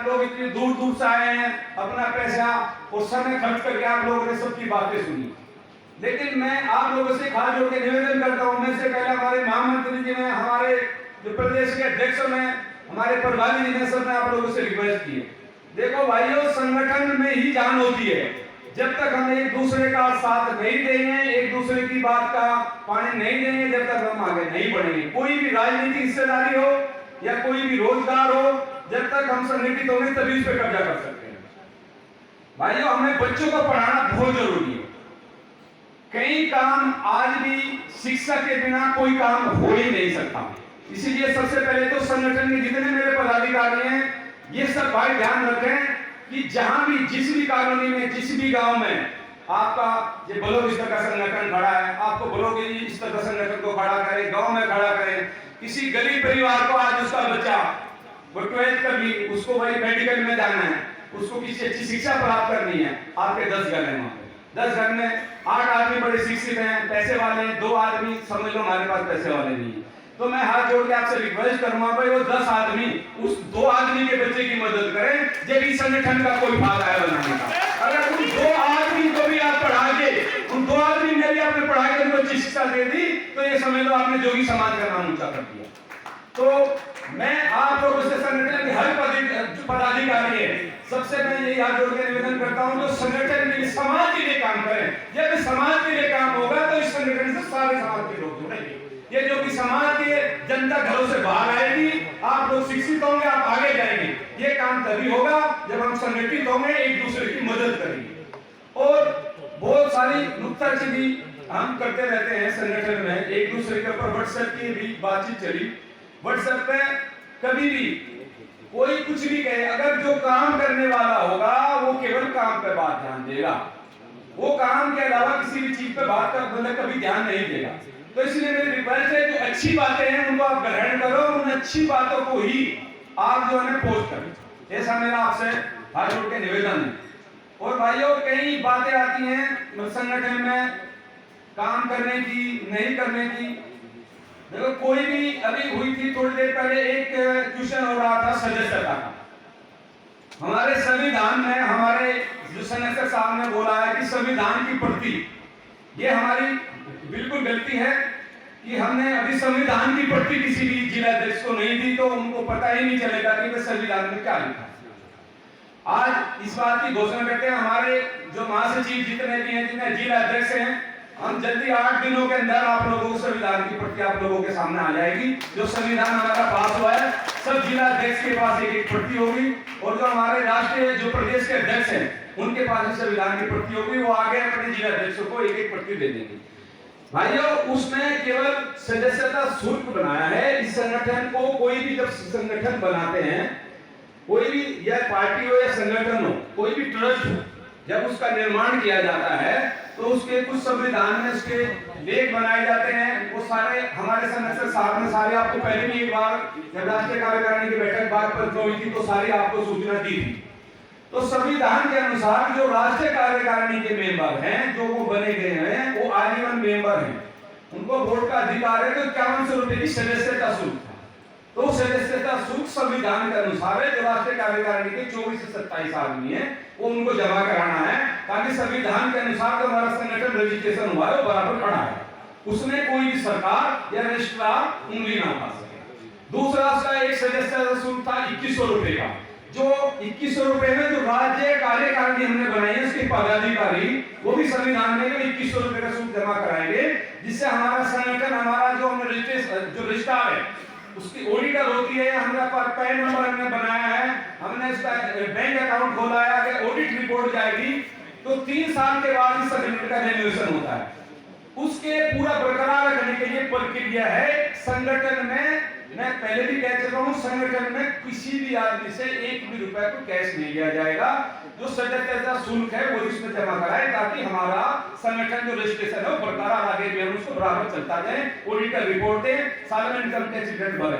लोग इतनी दूर दूर से आए हैं, अपना पैसा और समय खर्च करके आप लोगों ने सबकी बातें सुनी, लेकिन मैं आप लोगों से हाथ जोड़ के निवेदन करता हूं। मैं से पहले हमारे महामंत्री जी ने, हमारे जो प्रदेश के अध्यक्ष ने, हमारे प्रभारी जी ने, सबने आप लोगों से रिक्वेस्ट की है, देखो भाइयों, संगठन में ही जान होती है। जब तक हम एक दूसरे का साथ नहीं देंगे, एक दूसरे की बात का पानी नहीं देंगे, जब तक हम आगे नहीं बढ़ेंगे। कोई भी राजनीतिक हिस्सेदारी हो या कोई भी रोजगार हो, जब तक हम संगठित होंगे तभी इस पर कब्जा कर सकते हैं। भाइयों, हमें बच्चों को पढ़ाना बहुत जरूरी है। कई काम आज भी शिक्षा के बिना कोई काम हो ही नहीं सकता। इसीलिए सबसे पहले तो संगठन के जितने मेरे पदाधिकारी हैं, ये सब भाई ध्यान रखें कि जहां भी, जिस भी कॉलोनी में, जिस भी गांव में आपका ये ब्लॉक स्तर का संगठन खड़ा है, आपको ब्लॉक स्तर का संगठन को खड़ा करें, गांव में खड़ा करें। किसी गरीब परिवार को आज उसका बच्चा वो 12th कर ली, उसको वही मेडिकल में जाना है, उसको किसी अच्छी शिक्षा प्राप्त करनी है, आपके 10 घर हैं, 10 घर में 8 आदमी बड़े शिक्षित हैं, पैसे वाले, 2 आदमी समझ लो हमारे पास पैसे वाले नहीं है। तो मैं हाथ जोड़ के आपसे रिक्वेस्ट करूंगा भाई, वो 10 आदमी उस 2 आदमी के बच्चे की मदद करें, जब इस संगठन का कोई फायदा है बनाने का। अगर उन 2 आदमी को भी आप पढ़ा के, उन 2 आदमी में भी आपने पढ़ा के उनको अच्छी शिक्षा दे दी, तो ये समझ लो आपने जोगी समाज का नाम ऊंचा कर दिया। तो मैं आप लोगों से संगठन के हर पदाधिकारी है, सबसे मैं यही हाथ जोड़ के निवेदन करता हूं, जो संगठन के लिए, समाज के लिए काम करें। जब समाज के लिए काम होगा तो इस संगठन से सारे समाज के लोग जुड़ेंगे। ये जो कि समाज के जनता घरों से बाहर आएगी, आप लोग शिक्षित होंगे, आप आगे जाएंगे। ये काम तभी होगा जब हम संगठित होंगे, एक दूसरे की मदद करेंगे। और बहुत सारी नुक्ताचीनी हम करते रहते हैं संगठन में, एक दूसरे के ऊपर व्हाट्सएप की भी बातचीत चली। व्हाट्सएप पे कभी भी कोई कुछ भी कहे, अगर जो काम करने वाला होगा वो केवल काम पे बात ध्यान देगा, वो काम के अलावा किसी भी चीज पे बात का मतलब कभी ध्यान नहीं देगा। तो इसलिए मेरी रिक्वेस्ट है, जो अच्छी बातें हैं उनको आप ग्रहण करो, उन अच्छी बातों को ही आप जो है पोस्ट करें, ऐसा मेरा आपसे हाथ जोड़ के निवेदन है। और भाइयों, कई बातें आती हैं संगठन में काम करने की, नहीं करने की। देखो, कोई भी अभी हुई थी थोड़ी देर पहले, एक क्वेश्चन हो रहा था सदस्यता का। हमारे संविधान में, हमारे जो संरक्षक साहब ने बोला है कि संविधान की प्रति, ये हमारी बिल्कुल गलती है कि हमने अभी संविधान की प्रति किसी भी जिला अध्यक्ष को नहीं दी, तो उनको पता ही नहीं चलेगा कि संविधान में क्या लिखा है। आज इस बात की घोषणा करते हैं, हमारे जो महासचिव जितने भी हैं, जितने जिला अध्यक्ष हैं, हम जल्दी 8 दिनों के अंदर आप लोगों को संविधान की प्रति आप लोगों के सामने आ जाएगी। जो संविधान हमारा पास हुआ है, सब जिला अध्यक्ष के पास एक प्रति होगी, और जो हमारे राष्ट्रीय, जो प्रदेश के अध्यक्ष हैं, उनके पास संविधान की प्रति होगी, वो आगे अपने जिला अध्यक्षों को एक प्रति दे देंगे। भाइयों, उसमें केवल सदस्यता शुल्क बनाया है। इस संगठन को कोई भी जब संगठन बनाते हैं, कोई भी, या पार्टी हो या संगठन हो, कोई भी ट्रस्ट हो, जब उसका निर्माण किया जाता है तो उसके कुछ संविधान में उसके लेख बनाए जाते हैं। वो सारे हमारे संरक्षक साहब ने सारे आपको पहले भी एक बार जब राष्ट्रीय कार्यकारिणी की बैठक बात पर हुई थी, तो सारी आपको सूचना दी थी। तो संविधान के अनुसार जो राष्ट्रीय कार्यकारिणी के मेंबर हैं, जो वो बने गए हैं, वो आजीवन मेंबर हैं, उनको वोट का अधिकार है। तो 5100 रुपए की सदस्यता शुल्क था। तो सदस्यता शुल्क संविधान के अनुसार है, जो राष्ट्रीय कार्यकारिणी के 24 से 27 आदमी है, वो उनको जमा कराना है, ताकि संविधान के अनुसार जो हमारा संगठन रजिस्ट्रेशन हुआ है वो बराबर खड़ा है, उसमें कोई भी सरकार या रजिस्ट्रार उंगली ना उठा सके। दूसरा उसका एक सदस्यता शुल्क था 2100 रुपए का, जो 2100 रुपए में जो राज्य कार्यकारिणी हमने बनाई है, उसके पदाधिकारी वो भी संविधान में 2100 रुपए का शुल्क जमा कराएंगे, जिससे हमारा संगठन, हमारा जो रजिस्ट्रार है, उसकी ऑडिटर होती है, हमने पैन नंबर हमने बनाया है, हमने इसका बैंक अकाउंट खोला है, अगर ऑडिट रिपोर्ट जाएगी तो 3 साल के बाद इस संगठन का रेन्यूएशन होता है। उसके पूरा बरकरार रखने के लिए प्रक्रिया है। संगठन में, मैं पहले भी कह चुका हूं, संगठन में किसी भी आदमी से 1 भी रुपए को कैश नहीं लिया जाएगा। जो सदस्यता शुल्क है वो इसमें जमा कराए, ताकि हमारा संगठन जो रजिस्ट्रेशन है वो बरकरार आगे भी हम उसको बराबर चलता जाए, ऑडिटर रिपोर्ट दे, साल में इनकम टैक्स रिटर्न भरे।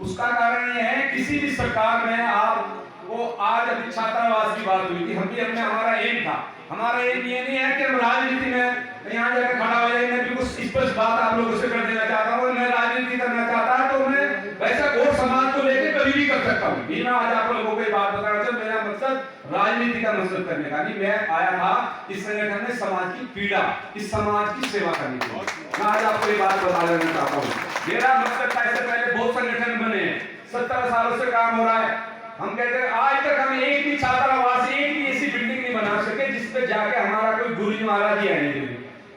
उसका कारण ये है, किसी भी सरकार में आप वो, आज अभी छात्रावास की बात हुई थी, हमने हमारा एम था, हमारा एम ये नहीं है कि हम राजनीति में यहाँ जाकर खड़ा हो जाए। मैं बिल्कुल स्पष्ट बात आप लोगों से कर देना चाहता हूँ, मैं राजनीति करना चाहता तो मैं वैसा और समाज को लेकर कभी भी कर सकता हूँ। कभी। मैं आज आप लोगों को एक बात बताना चाहूँ, मेरा मकसद राजनीति का मकसद करने का नहीं, मैं आया था इस संगठन में समाज की पीड़ा, इस समाज की सेवा करने के लिए। मैं आज आपको एक बात बता देना चाहता हूँ, मेरा मकसद था, इससे पहले बहुत संगठन बने हैं, 17 सालों से काम हो रहा है। हम कहते हैं आज तक हम एक भी छात्रावास, एक भी ऐसी बिल्डिंग नहीं बना सके जिसपे जाके हमारा कोई गुरु जी महाराज जी आएंगे।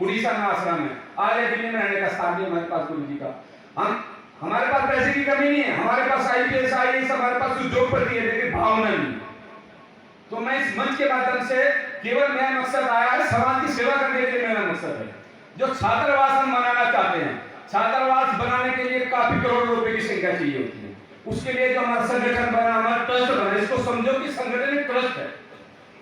उड़ीसा में आश्रम है, आज दिल्ली में रहने का स्थान नहीं हमारे पास गुरु जी का। हमारे पास पैसे की कमी नहीं है, हमारे पास IPS IAS, हमारे पास उद्योगपति है, लेकिन भावना नहीं। तो मैं इस मंच के माध्यम से केवल मेरा मकसद आया है समाज की सेवा करने के लिए। मेरा मकसद है जो छात्रावास हम बनाना चाहते हैं, छात्रावास बनाने के लिए काफी करोड़ रुपए की संख्या चाहिए होती है। उसके लिए जो हमारा संगठन बना, हमारा ट्रस्ट बना, इसको समझो कि संगठन एक ट्रस्ट है,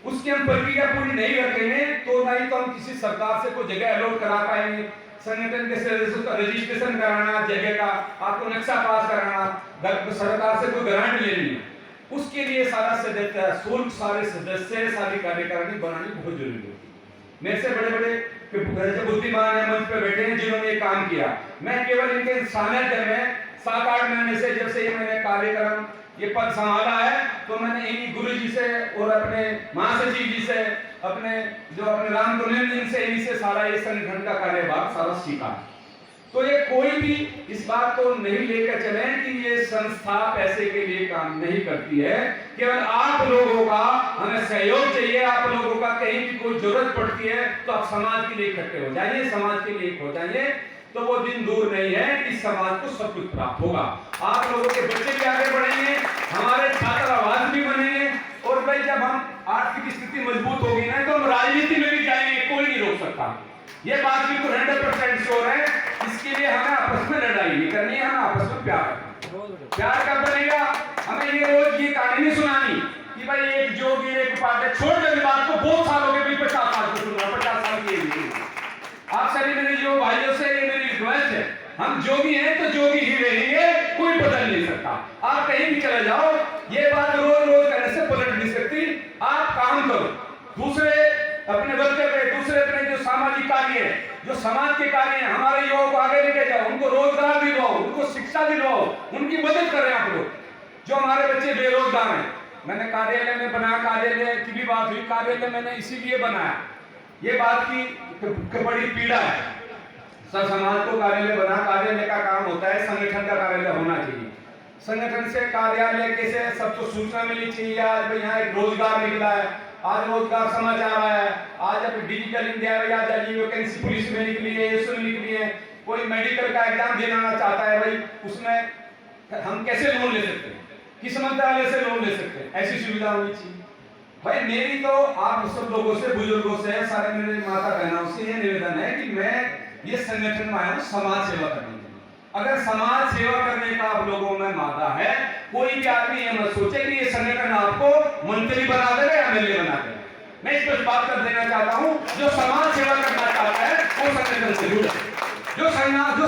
उसकी हम प्रक्रिया पूरी नहीं रखेंगे तो नहीं तो हम किसी सरकार से कोई जगह अलॉट करा पाएंगे। संगठन के सदस्यों का रजिस्ट्रेशन कराना, जगह का आपको नक्शा पास कराना, सरकार से कोई गारंटी लेनी, उसके लिए सारा सदस्य शुल्क, सारे सदस्य, सारी कार्यकारिणी बनानी बहुत जरूरी होती है। मेरे से बड़े बड़े बुद्धिमान है मंच पे बैठे हैं जिन्होंने ये काम किया। मैं केवल इनके सानिध्य में 7-8 महीने से जब से ये मैंने कार्यक्रम ये पद संभाला है, तो मैंने इन्हीं गुरु जी से और अपने महासचिव जी से, अपने राम कुलेन से, इन्हीं से सारा ये संगठन का कार्यभार सारा सीखा। तो ये कोई भी इस बात को नहीं लेकर चले कि ये संस्था पैसे के लिए काम नहीं करती है, केवल आप लोगों का हमें सहयोग चाहिए। आप लोगों का कहीं भी कोई जरूरत पड़ती है तो आप समाज के लिए इकट्ठे हो जाइए, समाज के लिए हो जाइए, तो वो दिन दूर नहीं है कि समाज को सब कुछ प्राप्त होगा। आप लोगों के बच्चे भी आगे बढ़ेंगे, हमारे छात्रावास भी बनेंगे, और भाई जब हम आर्थिक स्थिति मजबूत होगी ना तो हम राजनीति में भी जाएंगे, कोई नहीं रोक सकता। ये बात बिल्कुल 100% श्योर है। इसके लिए हमें आपस में लड़ाई नहीं करनी है, हमें आपस में प्यार करना। प्यार कब बनेगा? हमें ये रोज ये कहानी नहीं सुनानी कि भाई एक जोगी एक पार्टी, छोड़ दे बात को, बहुत साल हो गए, 50 साल से सुन रहा, 50 साल की। आप सभी मेरे जो भाइयों से ये मेरी रिक्वेस्ट है, हम जोगी हैं तो जोगी ही रहेंगे, कोई बदल नहीं सकता। आप कहीं भी चले जाओ, ये बात रोज रोज करने से पलट नहीं सकती। आप काम करो, दूसरे अपने बच्चे पे, दूसरे अपने जो सामाजिक कार्य है, जो समाज के कार्य हैं, हमारे युवाओं को आगे लेके जाओ, उनको रोजगार दिलवाओ, उनको शिक्षा दिलवाओ, उनकी मदद करें आप लोग। जो हमारे बच्चे बेरोजगार हैं, मैंने कार्यालय में बनाया, कार्यालय की भी बात हुई, कार्यालय मैंने इसीलिए बनाया, ये बात की बड़ी पीड़ा है सब समाज को कार्यालय बना। कार्यालय का काम होता है, संगठन का कार्यालय होना चाहिए। संगठन से कार्यालय के से सबको सूचना मिलनी चाहिए। आज भाई यहाँ एक रोजगार निकला है, आज रोजगार समाचार आया है, आज अब डिजिटल इंडिया में याद आइए वैकेंसी पुलिस में निकली है, एसओ में निकली है, कोई मेडिकल का एग्जाम देना चाहता है, भाई उसमें हम कैसे लोन ले सकते हैं, किस मंत्रालय से लोन ले सकते हैं, ऐसी सुविधा होनी चाहिए। भाई मेरी तो आप सब लोगों से, बुजुर्गों से, सारे मेरे माता बहनों से ये निवेदन है कि मैं ये संगठन में आया हूँ समाज सेवा करने के लिए। अगर समाज सेवा करने का आप लोगों में मादा है, कोई भी आदमी ये मत सोचे कि ये संगठन आपको मंत्री बना देगा या MLA बना देगा। मैं इस पर बात कर देना चाहता हूँ, जो समाज सेवा करना चाहता है वो संगठन से जुड़े, जो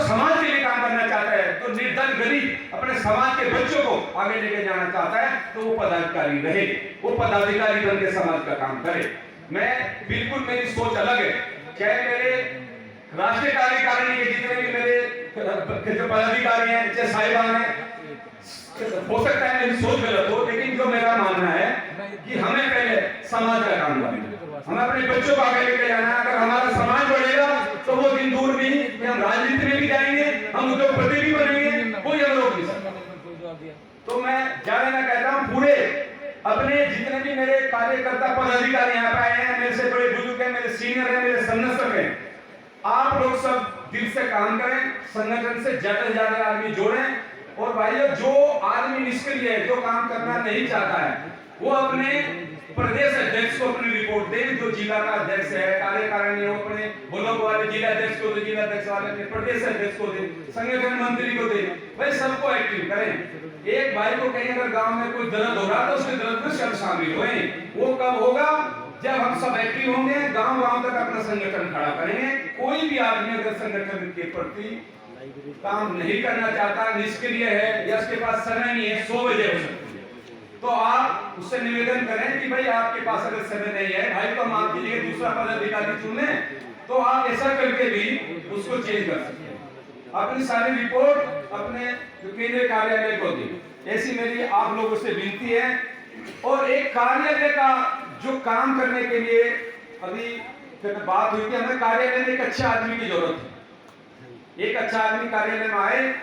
समाज के लिए काम करना चाहता है, तो निर्धन गरीब अपने समाज के बच्चों को आगे लेके जाना चाहता है, तो वो पदाधिकारी रहे, वो पदाधिकारी बनकर समाज का काम करे। मैं बिल्कुल, मेरी सोच अलग है। चाहे मेरे राष्ट्रीय कार्यकारिणी के जितने भी मेरे जो पदाधिकारी हैं, चाहे साहिबान हैं, हो सकता है मेरी सोच गलत हो, लेकिन जो मेरा मानना है कि हमें पहले समाज का काम करना है, हमें अपने बच्चों को आगे लेके जाना है। अगर हमारा समाज बढ़ेगा तो वो दिन दूर नहीं कि हम राजनीति में भी जाएंगे, हम उद्योगपति भी बनेंगे, कोई हम रोक नहीं सकता। तो मैं ज्यादा ना कहता हूँ, पूरे अपने जितने भी मेरे कार्यकर्ता पदाधिकारी यहाँ पे आए हैं, मेरे से बड़े बुजुर्ग हैं, मेरे सीनियर हैं, मेरे संरक्षक हैं, आप लोग सब दिल से काम करें, संगठन से ज्यादा से ज्यादा आदमी जोड़ें। और भाइयों, जो आदमी निष्क्रिय है, जो काम करना नहीं चाहता है, वो अपने प्रदेश अध्यक्ष को अपनी रिपोर्ट दे, जो जिला का अध्यक्ष है, कार्यकारिणी हो, अपने ब्लॉक वाले जिला अध्यक्ष को दे, जिला अध्यक्ष वाले अपने प्रदेश अध्यक्ष को दे, संगठन मंत्री को दे, भाई सबको एक्टिव करें। एक भाई को कहीं अगर गांव में कोई दर्द हो रहा तो उसके दर्द में सब शामिल होए। वो कब होगा? जब हम सब एक्टिव होंगे, गांव-गांव तक अपना संगठन खड़ा करेंगे। कोई भी आदमी अगर संगठन के प्रति काम नहीं करना चाहता, निष्क्रिय है या उसके पास समय नहीं है, 100 बजे हो सकती है, तो आप उससे निवेदन करें कि भाई आपके पास अगर समय नहीं है भाई, तो हम आपके लिए दूसरा पदाधिकारी चुन लें, तो आप ऐसा करके भी उसको चेंज कर सकते हैं। अपनी सारी रिपोर्ट अपने केंद्रीय कार्यालय को दें। ऐसी मेरी आप लोगों से विनती है। और एक कार्यालय का जो काम करने के लिए अभी बात हुई कि हमें कार्यालय में एक अच्छा आदमी की जरूरत है। एक अच्छा आदमी कार्यालय में आए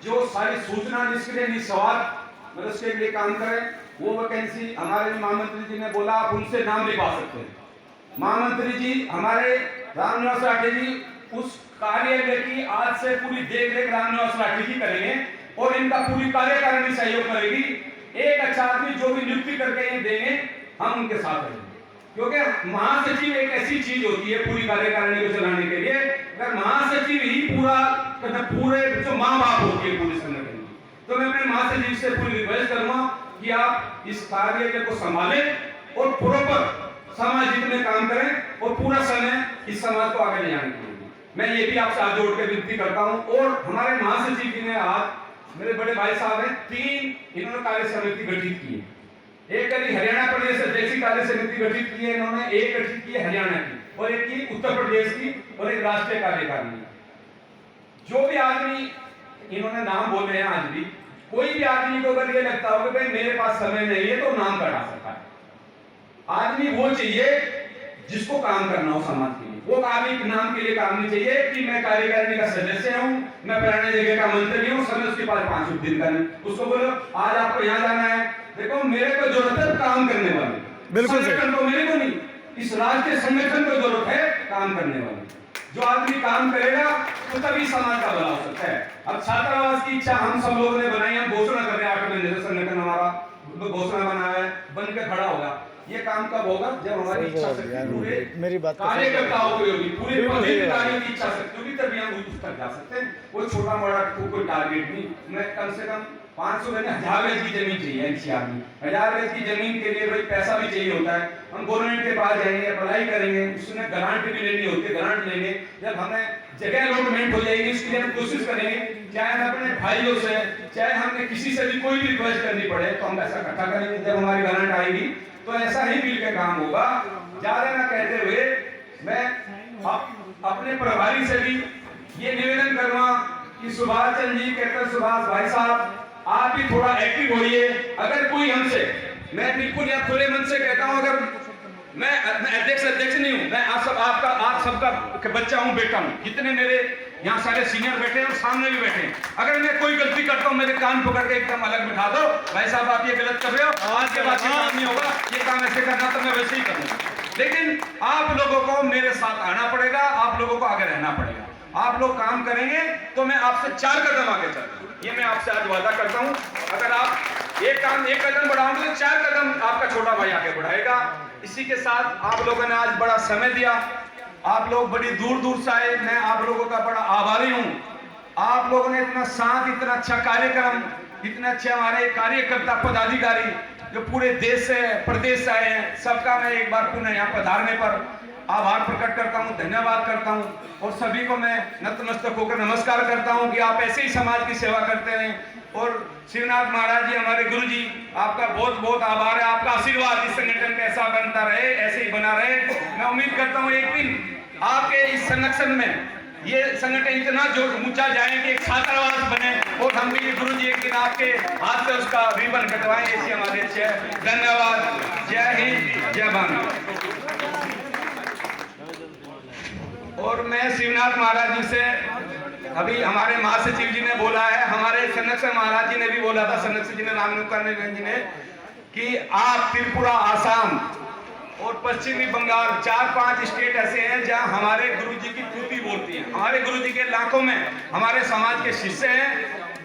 जो सारी सूचना जिसके लिए निस्वार्थ मतलब उसके लिए काम करे। वो वैकेंसी हमारे महामंत्री जी ने बोला आप उनसे नाम लिखवा सकते हैं। महामंत्री जी हमारे रामनिवास राठी जी उस कार्यालय की आज से पूरी देखरेख रामनिवास राठी जी करेंगे और इनका पूरी कार्यकारिणी सहयोग करेगी। एक अच्छा आदमी जो भी नियुक्ति करके ये देंगे हम उनके साथ रहेंगे, क्योंकि महासचिव एक ऐसी चीज होती है पूरी कार्यकारिणी को चलाने के लिए। अगर महासचिव ही पूरे जो माँ बाप होती है पूरे संगठन की, तो मैं अपने महासचिव से पूरी रिक्वेस्ट करूंगा कि आप इस कार्यालय को संभालें और प्रॉपर समाज हित में काम करें और पूरा समय इस समाज को आगे ले जाने के लिए मैं ये भी आपसे हाथ जोड़ के विनती करता हूं। और हमारे महासचिव जी ने आज मेरे बड़े भाई साहब हैं 3 इन्होंने कार्य समिति गठित की है। एक कभी हरियाणा प्रदेश अध्यक्ष की कार्य समिति गठित की है इन्होंने, एक गठित की है हरियाणा की और एक की उत्तर प्रदेश की और एक राष्ट्रीय कार्यकारिणी। जो भी आदमी इन्होंने नाम बोले हैं आज भी, कोई भी आदमी को अगर ये लगता हो कि भाई मेरे पास समय नहीं है तो नाम कटा सकता है। आदमी वो चाहिए जिसको काम करना हो समाज के लिए। वो आदमी नाम के लिए काम नहीं चाहिए कि मैं कार्यकारिणी का सदस्य हूं, मैं पुराने जगह का मंत्री हूं, समय उसके पास 5 दिन का नहीं। उसको बोलो आज आपको यहाँ जाना है, देखो मेरे को जरूरत है काम करने वाले, बिल्कुल संगठन को मेरे को नहीं, इस राष्ट्रीय संगठन को जरूरत है काम करने वाले। जो आदमी काम करेगा तो तभी समाज का भला हो सकता है। अब छात्रावास की इच्छा हम सब लोगों ने बनाई, हम घोषणा कर रहे हैं 8 महीने से संगठन हमारा घोषणा बनाया है, बन के खड़ा होगा। ये काम कब होगा जब हमारी इच्छा शक्ति पूरे मेरी बात कार्यकर्ताओं की होगी, पूरे पदाधिकारियों की इच्छा शक्ति होगी, तभी हम उस तक जा सकते हैं। कोई छोटा बड़ा कोई टारगेट नहीं। मैं कम से कम 500 में 1000 गज की जमीन चाहिए एनसीआर में। 1000 गज की जमीन के लिए भाई पैसा भी चाहिए होता है। हम गवर्नमेंट के पास जाएंगे, अप्लाई करेंगे, उसमें ग्रांट भी लेनी होती है, ग्रांट लेंगे। जब हमें जगह अलॉटमेंट हो जाएगी उसके लिए हम कोशिश करेंगे, चाहे हम अपने भाइयों से चाहे हमें किसी से भी कोई भी रिक्वेस्ट करनी पड़े तो हम पैसा इकट्ठा करेंगे। जब हमारी ग्रांट आएगी तो ऐसा ही मिल के काम होगा। ज्यादा ना कहते हुए मैं अपने प्रभारी से भी ये निवेदन करूंगा कि सुभाष चंद्र जी कहते सुभाष भाई साहब आप भी थोड़ा एक्टिव होइए। अगर कोई हमसे, मैं बिल्कुल या खुले मन से कहता हूं, अगर मैं अध्यक्ष नहीं हूं, मैं आप सबका बच्चा हूं, बेटा हूं। जितने मेरे यहाँ सारे सीनियर बैठे हैं और सामने भी बैठे हैं, अगर मैं कोई गलती करता हूं मेरे कान पकड़ के एकदम अलग बिठा दो, भाई साहब आप ये गलत कर रहे हो, आज के बाद ये काम नहीं होगा, ये काम ऐसे करना तो मैं वैसे ही करूंगा। लेकिन आप लोगों को मेरे साथ आना पड़ेगा, आप लोगों को आगे रहना पड़ेगा। आप लोग काम करेंगे तो मैं आपसे 4 कदम आगे चलूंगा, ये मैं आपसे आज वादा करता हूं। अगर आप एक कदम बढ़ाओगे तो 4 कदम आपका छोटा भाई आगे बढ़ाएगा। इसी के साथ आप लोगों ने आज बड़ा समय दिया, आप लोग बड़ी दूर दूर से आए, मैं आप लोगों का बड़ा आभारी हूं। आप लोगों ने इतना साथ, इतना अच्छा कार्यक्रम, इतने अच्छे हमारे कार्यकर्ता पदाधिकारी जो पूरे देश से प्रदेश से आए हैं, सबका मैं एक बार पुनः यहाँ पधारने पर आभार प्रकट करता हूँ, धन्यवाद करता हूँ। और सभी को मैं नतमस्तक होकर नमस्कार करता हूँ कि आप ऐसे ही समाज की सेवा करते रहें। और शिवनाथ महाराज जी हमारे गुरु जी, आपका बहुत बहुत आभार है, आपका आशीर्वाद इस संगठन में ऐसा बनता रहे, ऐसे ही बना रहे। मैं उम्मीद करता हूँ एक दिन आपके इस संगठन में ये संगठन इतना जो ऊंचा जाए कि एक छात्रावास बने और हम भी गुरु जी एक दिन आपके हाथ से उसका रिबन कटवाएं। ऐसी हमारी इच्छा है। धन्यवाद। जय हिंद, जय भारत। और मैं शिवनाथ महाराज जी से, अभी हमारे महासचिव जी ने बोला है, हमारे संरक्षण महाराज जी ने भी बोला था, संरक्षण जी ने रामनुकर जी ने, कि आप त्रिपुरा, आसाम और पश्चिमी बंगाल 4-5 स्टेट ऐसे हैं जहां हमारे गुरुजी की त्रुटि बोलती हैं। हमारे गुरुजी के लाखों में हमारे समाज के शिष्य हैं।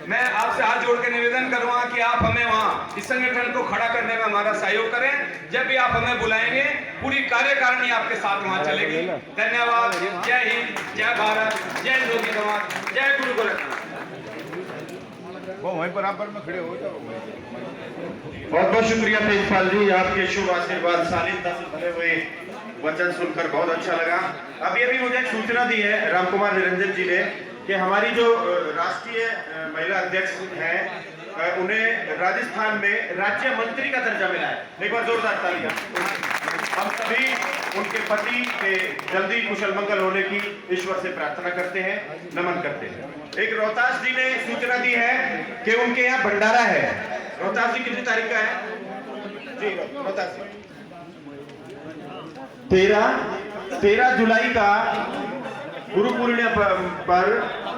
मैं आपसे हाथ जोड़ के निवेदन करूंगा कि आप हमें वहां इस संगठन को खड़ा करने में हमारा सहयोग करें। जब भी आप हमें बुलाएंगे पूरी कार्यकारिणी आपके साथ वहां चलेगी। धन्यवाद। जय हिंद, जय भारत, जय योगी समाज, जय गुरु गोरखनाथ। वो वहीं पर आप में खड़े हो जाओ। बहुत बहुत शुक्रिया तेजपाल जी, आपके शुभ आशीर्वाद शालीनता से भरे हुए वचन सुनकर बहुत अच्छा लगा। अब ये भी मुझे एक सूचना दी है रामकुमार निरंजन जी ने कि हमारी जो राष्ट्रीय महिला अध्यक्ष हैं उन्हें राजस्थान में राज्य मंत्री का दर्जा मिला है। एक बार जोरदार तालियां। हम सभी उनके पति के जल्दी कुशल मंगल होने की ईश्वर से प्रार्थना करते हैं, नमन करते हैं। एक रोहतास जी ने सूचना दी है कि उनके यहाँ भंडारा है, रोहतास जी कितनी तारीख का है जी? रोहतास 13 जुलाई का गुरु पूर्णिमा पर